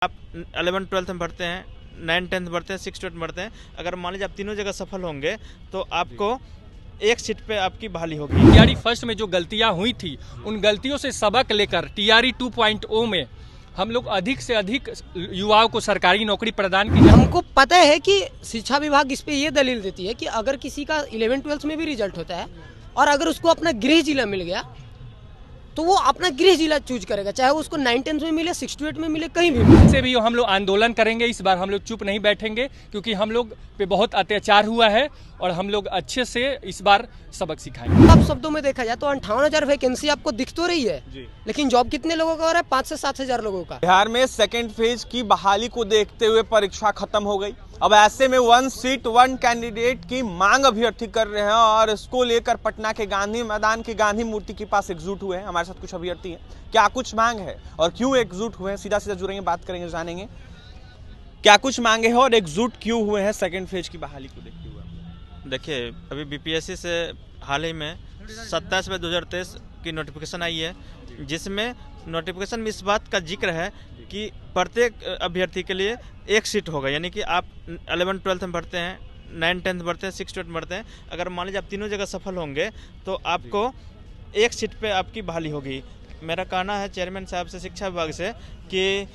आप 11-12 में पढ़ते हैं, 9-10 पढ़ते हैं, 6-8 पढ़ते हैं, अगर मान लीजिए आप तीनों जगह सफल होंगे तो आपको एक सीट पे आपकी बहाली होगी। टीआरई फर्स्ट में जो गलतियां हुई थी उन गलतियों से सबक लेकर टीआरई 2.0 में हम लोग अधिक से अधिक युवाओं को सरकारी नौकरी प्रदान की। हमको पता है कि शिक्षा विभाग इस पे ये दलील देती है कि अगर किसी का 11-12 में भी रिजल्ट होता है और अगर उसको अपना गृह जिला मिल गया तो वो अपना गृह जिला चूज करेगा, चाहे उसको 9-10 में मिले, 6-8 में मिले, कहीं भी मिले। से भी हम लोग आंदोलन करेंगे। इस बार हम लोग चुप नहीं बैठेंगे क्योंकि हम लोग पे बहुत अत्याचार हुआ है और हम लोग अच्छे से इस बार सबक सिखाएंगे। अब शब्दों में देखा जाए तो 58,000 वैकेंसी आपको दिख तो रही है जी। लेकिन जॉब कितने लोगों का हो रहा है? 5 से 7,000 लोगों का। बिहार में सेकेंड फेज की बहाली को देखते हुए परीक्षा खत्म हो गई। अब ऐसे में 1 सीट 1 कैंडिडेट की मांग अभ्यर्थी कर रहे हैं और इसको लेकर पटना के गांधी मैदान की गांधी मूर्ति के पास एकजुट हुए हैं। हमारे साथ कुछ अभ्यर्थी हैं, क्या कुछ मांग है और क्यों एकजुट हुए हैं, सीधा सीधा जुड़ेंगे, बात करेंगे, जानेंगे क्या कुछ मांगे हैं और एकजुट क्यों हुए हैं सेकेंड फेज की बहाली को देखते हुए। देखिए, अभी बीपीएससी से हाल ही में 27/2023 की नोटिफिकेशन आई है, जिसमें नोटिफिकेशन में इस बात का जिक्र है कि प्रत्येक अभ्यर्थी के लिए एक सीट होगा। यानी कि आप 11-12 में पढ़ते हैं, 9-10 पढ़ते हैं, 6-8 पढ़ते हैं, अगर मान लीजिए आप तीनों जगह सफल होंगे तो आपको एक सीट पे आपकी बहाली होगी। मेरा कहना है चेयरमैन साहब से, शिक्षा विभाग से, कि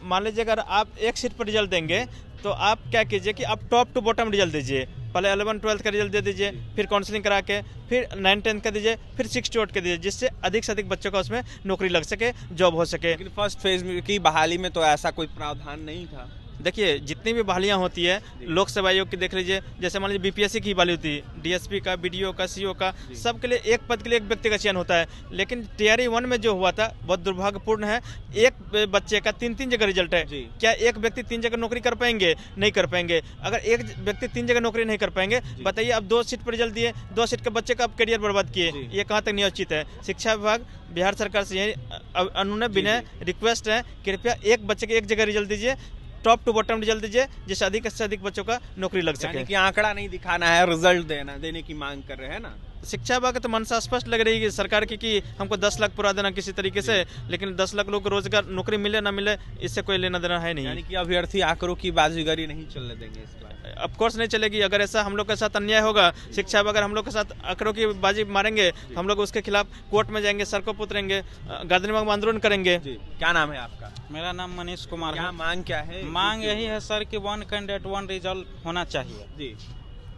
मान लीजिए अगर आप एक सीट पर रिजल्ट देंगे तो आप क्या कीजिए कि आप टॉप टू बॉटम रिजल्ट दीजिए। पहले 11-12 का रिजल्ट दे दीजिए, फिर काउंसलिंग करा के, फिर 9-10 का दीजिए, फिर 6-8 का दीजिए, जिससे अधिक से अधिक बच्चों का उसमें नौकरी लग सके, जॉब हो सके। लेकिन फर्स्ट फेज की बहाली में तो ऐसा कोई प्रावधान नहीं था। देखिए, जितनी भी बहालियां होती है लोक सेवा आयोग की देख लीजिए, जैसे मान लीजिए बीपीएससी की बहाली होती है, डीएसपी का, बीडीओ का, सीओ का, सबके लिए एक पद के लिए एक व्यक्ति का चयन होता है। लेकिन टीआरई 1 में जो हुआ था बहुत दुर्भाग्यपूर्ण है। एक बच्चे का 3-3 जगह रिजल्ट है। क्या एक व्यक्ति 3 जगह नौकरी कर पाएंगे? नहीं कर पाएंगे। अगर एक व्यक्ति 3 जगह नौकरी नहीं कर पाएंगे, बताइए, अब 2 सीट पर रिजल्ट दिए, 2 सीट के बच्चे का अब करियर बर्बाद किए, ये कहाँ तक नियोजित है? शिक्षा विभाग, बिहार सरकार से यही अनुनय विनय रिक्वेस्ट है, कृपया एक बच्चे के एक जगह रिजल्ट दीजिए, टॉप टू बॉटम रिजल्ट दीजिए, जिससे अधिक से अधिक बच्चों का नौकरी लग सके। कि आंकड़ा नहीं दिखाना है, रिजल्ट देने की मांग कर रहे हैं ना। शिक्षा विभाग तो मनसा स्पष्ट लग रही है सरकार की कि हमको 10 लाख पूरा देना किसी तरीके से, लेकिन 10 लाख लोग को रोजगार नौकरी मिले ना मिले, इससे कोई लेना देना है नहीं। यानी कि अभ्यर्थी आंकड़ों की बाजीगरी नहीं चलने देंगे इस बार। ऑफ कोर्स नहीं चलेगी। अगर ऐसा हम लोग के साथ अन्याय होगा, शिक्षा विभाग अगर हम लोग के साथ आंकड़ों की बाजी मारेंगे, हम लोग उसके खिलाफ कोर्ट में जाएंगे, सड़कों पर उतरेंगे, गांधी में आंदोलन करेंगे। क्या नाम है आपका? मेरा नाम मनीष कुमार है। मांग क्या है? मांग यही है सर कि 1 कैंडिडेट 1 रिजल्ट होना चाहिए जी,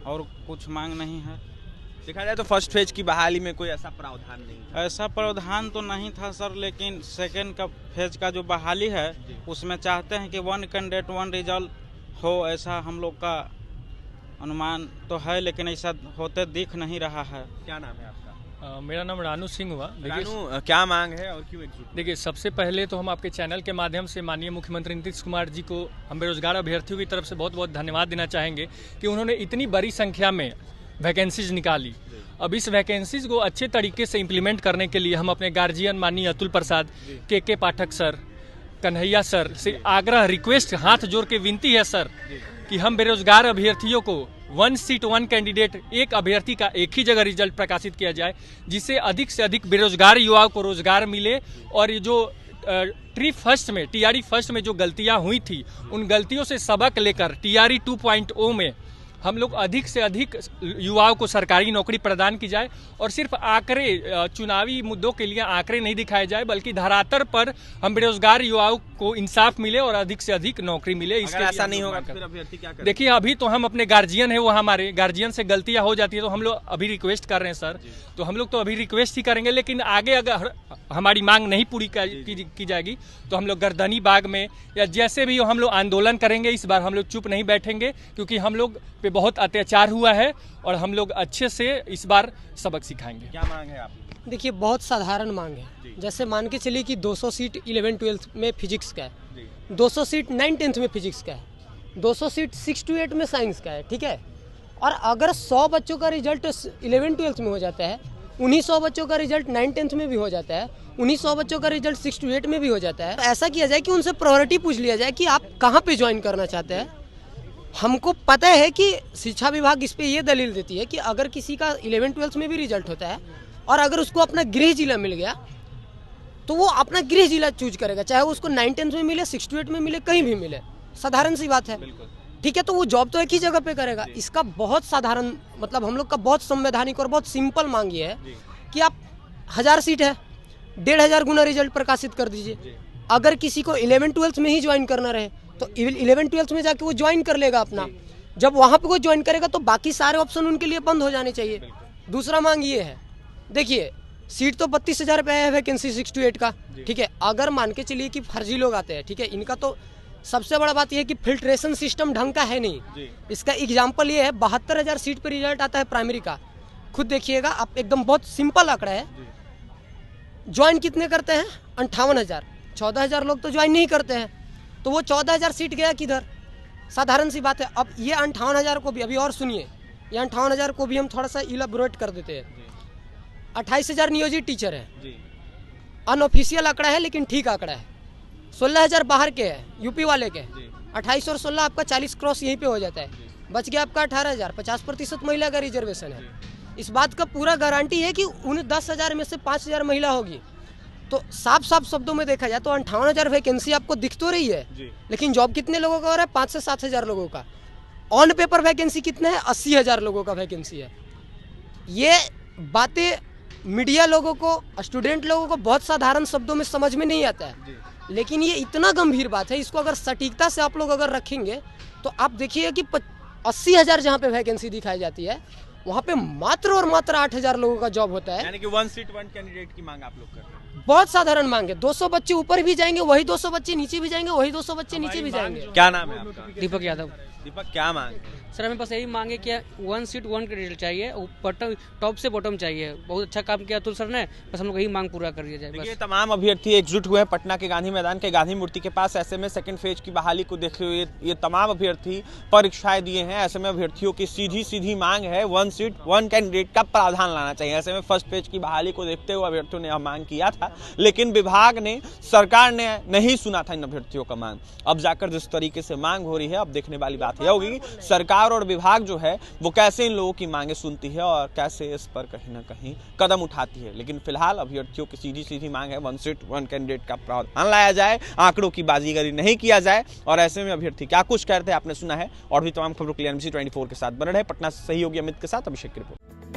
और कुछ मांग नहीं है। देखा जाए तो फर्स्ट फेज की बहाली में कोई ऐसा प्रावधान नहीं था। ऐसा प्रावधान तो नहीं था सर, लेकिन सेकेंड का फेज का जो बहाली है उसमें चाहते हैं कि 1 कैंडिडेट 1 रिजल्ट हो, ऐसा हम लोग का अनुमान तो है, लेकिन ऐसा होते दिख नहीं रहा है। क्या नाम है आपका? मेरा नाम रानू सिंह हुआ। रानू, क्या मांग है और क्यों एकजुट? देखिए, सबसे पहले तो हम आपके चैनल के माध्यम से माननीय मुख्यमंत्री नीतीश कुमार जी को हम बेरोजगार अभ्यर्थियों की तरफ से बहुत बहुत धन्यवाद देना चाहेंगे कि उन्होंने इतनी बड़ी संख्या में वैकेंसीज निकाली। अब इस वैकेंसीज को अच्छे तरीके से इम्प्लीमेंट करने के लिए हम अपने गार्जियन माननीय अतुल प्रसाद, के पाठक सर, कन्हैया सर से आग्रह, रिक्वेस्ट, हाथ जोड़ के विनती है सर कि हम बेरोजगार अभ्यर्थियों को 1 सीट 1 कैंडिडेट, एक अभ्यर्थी का एक ही जगह रिजल्ट प्रकाशित किया जाए, जिससे अधिक से अधिक बेरोजगार युवाओं को रोजगार मिले। और ये जो टीआरई फर्स्ट में जो गलतियां हुई थी उन गलतियों से सबक लेकर टीआरई 2.0 में हम लोग अधिक से अधिक युवाओं को सरकारी नौकरी प्रदान की जाए। और सिर्फ आंकड़े, चुनावी मुद्दों के लिए आंकड़े नहीं दिखाए जाए, बल्कि धरातल पर हम बेरोजगार युवाओं को इंसाफ मिले और अधिक से अधिक नौकरी मिले। इसके ऐसा नहीं होगा तो फिर अभ्यर्थी क्या करें? देखिए, अभी तो हम अपने गार्जियन है, वो हमारे गार्जियन से गलतियां हो जाती है तो हम लोग अभी रिक्वेस्ट कर रहे हैं सर, तो हम लोग तो अभी रिक्वेस्ट ही करेंगे, लेकिन आगे अगर हमारी मांग नहीं पूरी की जाएगी तो हम लोग गर्दनी बाग में या जैसे भी हम लोग आंदोलन करेंगे। इस बार हम लोग चुप नहीं बैठेंगे क्योंकि हम लोग पे बहुत अत्याचार हुआ है और हम लोग अच्छे से इस बार सबक सिखाएंगे। क्या मांग है आपकी? देखिए, बहुत साधारण मांग है। जैसे मान के चलिए कि 200 सीट 11-12 में फिजिक्स का है, 200 सीट 9-10 में फिजिक्स का है, 200 सीट 6-8 में साइंस का है, ठीक है। और अगर 100 बच्चों का रिजल्ट 11-12 में हो जाता है, उन्हीं 100 बच्चों का रिजल्ट 9-10 में भी हो जाता है, उन्हीं 100 बच्चों का रिजल्ट 6-8 में भी हो जाता है, ऐसा किया जाए कि उनसे प्रायोरिटी पूछ लिया जाए कि आप कहाँ पे ज्वाइन करना चाहते हैं। हमको पता है कि शिक्षा विभाग इस पे ये दलील देती है कि अगर किसी का 11-12 में भी रिजल्ट होता है और अगर उसको अपना गृह जिला मिल गया तो वो अपना गृह जिला चूज करेगा, चाहे उसको 9-10 में मिले, 6 to 8 में मिले, कहीं भी मिले, साधारण सी बात है। ठीक है, तो वो जॉब तो एक ही जगह पे करेगा। इसका बहुत साधारण मतलब हम लोग का बहुत संवैधानिक और बहुत सिंपल मांग ये है कि आप 1000 सीट है, 1500 गुना रिजल्ट प्रकाशित कर दीजिए। अगर किसी को 11-12 में ही ज्वाइन करना रहे तो 11-12 में जाके वो ज्वाइन कर लेगा अपना। जब वहाँ पे वो ज्वाइन करेगा तो बाकी सारे ऑप्शन उनके लिए बंद हो जाने चाहिए। दूसरा मांग ये है, देखिए सीट तो 32,000 पे है वैकेंसी 6 to 8 का। ठीक है, अगर मान के चलिए कि फर्जी लोग आते हैं, ठीक है, इनका तो सबसे बड़ा बात यह है कि फिल्ट्रेशन सिस्टम ढंग का है नहीं। इसका एग्जाम्पल ये है, 72,000 सीट पर रिजल्ट आता है प्राइमरी का, खुद देखिएगा आप, एकदम बहुत सिंपल आंकड़ा है। ज्वाइन कितने करते हैं? 58,000। 14,000 लोग तो ज्वाइन नहीं करते हैं, तो वो 14,000 सीट गया किधर? साधारण सी बात है। अब ये 58,000 को भी, अभी और सुनिए, ये 58,000 को भी हम थोड़ा सा इलाबोरेट कर देते हैं। 28,000 नियोजित टीचर है, अनऑफिशियल आंकड़ा है लेकिन ठीक आंकड़ा है। 16,000 बाहर के हैं, यूपी वाले के। 28 और 16 आपका 40 क्रॉस यहीं पे हो जाता है। बच गया आपका 18,000। 50% महिला का रिजर्वेशन है। इस बात का पूरा गारंटी है कि उन 10,000 में से 5,000 महिला होगी। तो साफ साफ शब्दों में देखा जाए तो 58,000 वैकेंसी आपको दिख तो रही है, लेकिन जॉब कितने लोगों का हो रहा है? 5 से 7,000 लोगों का। ऑन पेपर वैकेंसी कितने है? 80,000 लोगों का वैकेंसी है। ये बातें मीडिया लोगों को, स्टूडेंट लोगों को बहुत साधारण शब्दों में समझ में नहीं आता है, लेकिन ये इतना गंभीर बात है। इसको अगर सटीकता से आप लोग अगर रखेंगे तो आप देखिए कि 80,000 जहाँ पे वैकेंसी दिखाई जाती है, वहाँ पे मात्र और मात्र 8,000 लोगों का जॉब होता है। यानी कि 1 सीट 1 कैंडिडेट की मांग आप लोग कर रहे हैं। बहुत साधारण मांग है। 200 बच्चे ऊपर भी जाएंगे, वही 200 बच्चे नीचे भी जाएंगे, वही 200 बच्चे नीचे भी जाएंगे। क्या नाम है आपका? दीपक यादव। दीपक, क्या मांग? सर हमें बस यही मांगे कि 1 सीट 1 कैंडिडेट चाहिए, बटन टॉप से बॉटम चाहिए। बहुत अच्छा काम किया अतुल सर ने, बस हम लोग यही मांग पूरा कर दिया जाए। देखिए बस तमाम अभ्यर्थी एकजुट हुए हैं पटना के गांधी मैदान के गांधी मूर्ति के पास। ऐसे में सेकंड फेज की बहाली को देखते हुए ये तमाम अभ्यर्थी परीक्षाएं दिए हैं। ऐसे में अभ्यर्थियों की सीधी मांग है 1 सीट 1 कैंडिडेट का प्रावधान लाना चाहिए। ऐसे में फर्स्ट फेज की बहाली को देखते हुए अभ्यर्थियों ने यह मांग किया था, लेकिन विभाग ने, सरकार ने नहीं सुना था इन अभ्यर्थियों का मांग। अब जाकर जिस तरीके से मांग हो रही है, अब देखने वाली बात यह होगी कि सरकार और विभाग जो है वो कैसे इन लोगों की मांगे सुनती है और कैसे इस पर कहीं ना कहीं कदम उठाती है। लेकिन फिलहाल अभ्यर्थियों की सीधी मांग है 1 सीट 1 कैंडिडेट का प्रावधान लाया जाए, आंकड़ों की बाजीगरी नहीं किया जाए। और ऐसे में अभ्यर्थी क्या कुछ कहते हैं आपने सुना है। और भी तमाम खबरों के लिए NBC 24 के साथ बने रहे। पटना से सहयोगी अमित के साथ अभिषेक की रिपोर्ट।